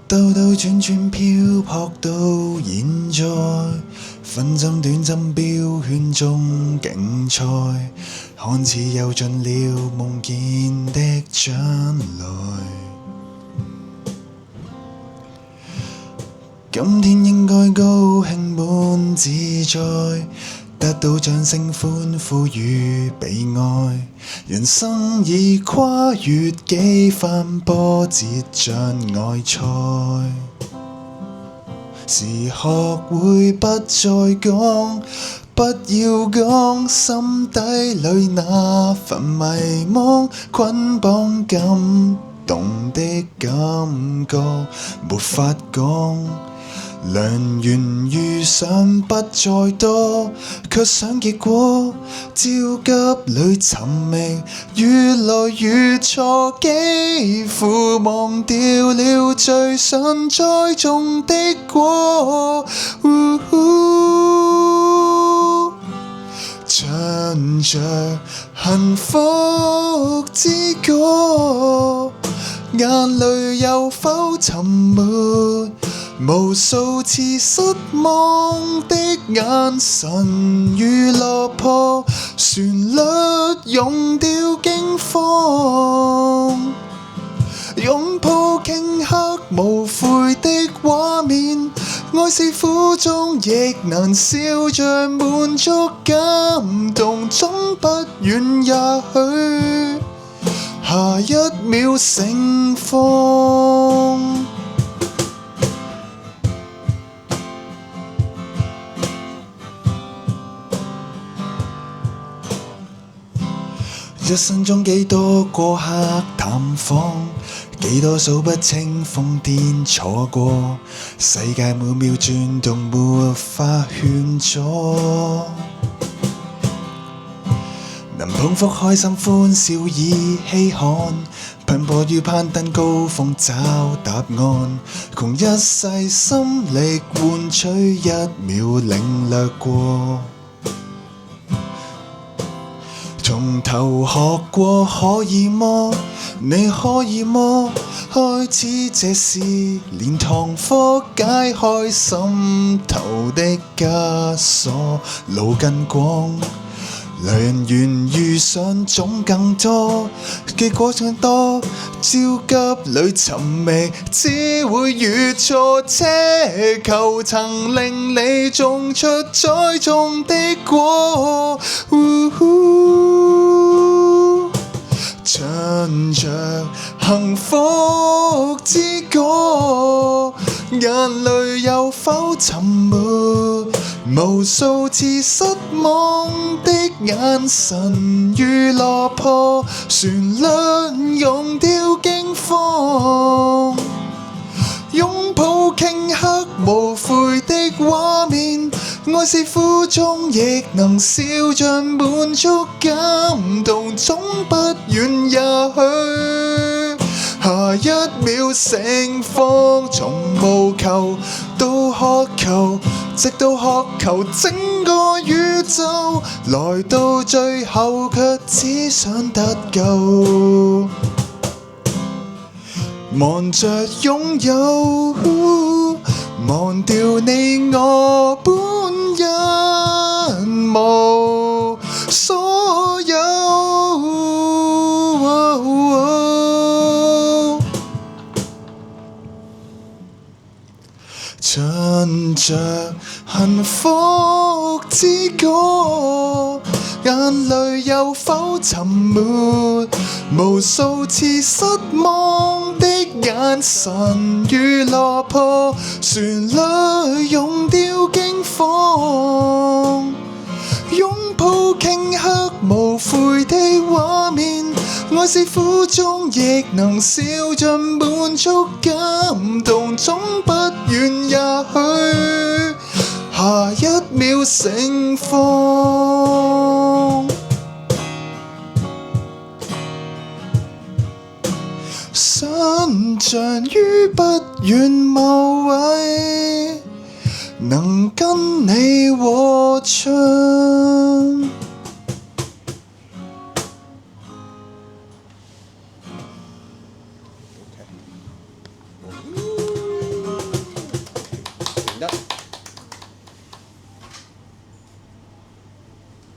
兜兜轉轉漂泊到現在，分針短針標圈中競賽，看似又盡了夢見的將來。今天應該高興滿自在，得到掌聲歡呼與被愛，人生已跨越幾番波折障礙賽，是學會不再講，不要講心底裏那份迷惘，捆綁感動的感覺沒法講。良緣遇上不再多，卻想結果焦急裏尋覓，越來越錯，幾乎忘掉了最想栽種的果。唱着幸福之歌，眼淚有否沉沒？無數次失望的眼神與落魄，旋律溶掉驚慌，擁抱頃刻無悔的畫面，愛是苦衷亦能笑着滿足感動，總不遠也許下一秒盛放。一生中幾多過客探訪，幾多數不清瘋癲錯過，世界每秒轉動沒法勸阻，能捧腹開心歡笑已稀罕，奔波於攀登高峰找答案，窮一世心力換取一秒領略過。從頭學過可以麼？你可以麼？開始這是連堂課解開心頭的枷鎖，路更廣，良緣遇上總更多，結果更多，焦急裏尋覓，只會越錯，奢求曾令你種出栽種的果。唱着幸福之歌，眼淚有否沉沒？無數次失望的眼神與落魄，旋律溶掉驚慌，擁抱頃刻無悔的畫面，愛是苦衷亦能笑着滿足感動，總不遠也許下一秒盛放，從無求到渴求，直到渴求整個宇宙，來到最後卻只想得救，忙着擁有，忘掉你我本人無所有。唱着幸福之歌，眼淚有否沉沒？無數次失望的眼神與落魄，旋律溶掉驚慌，擁抱頃刻無悔的畫面，愛是苦衷亦能笑着滿足感動，總不遠也許下一秒盛放。想像於不遠某位，能跟你和唱。Okay.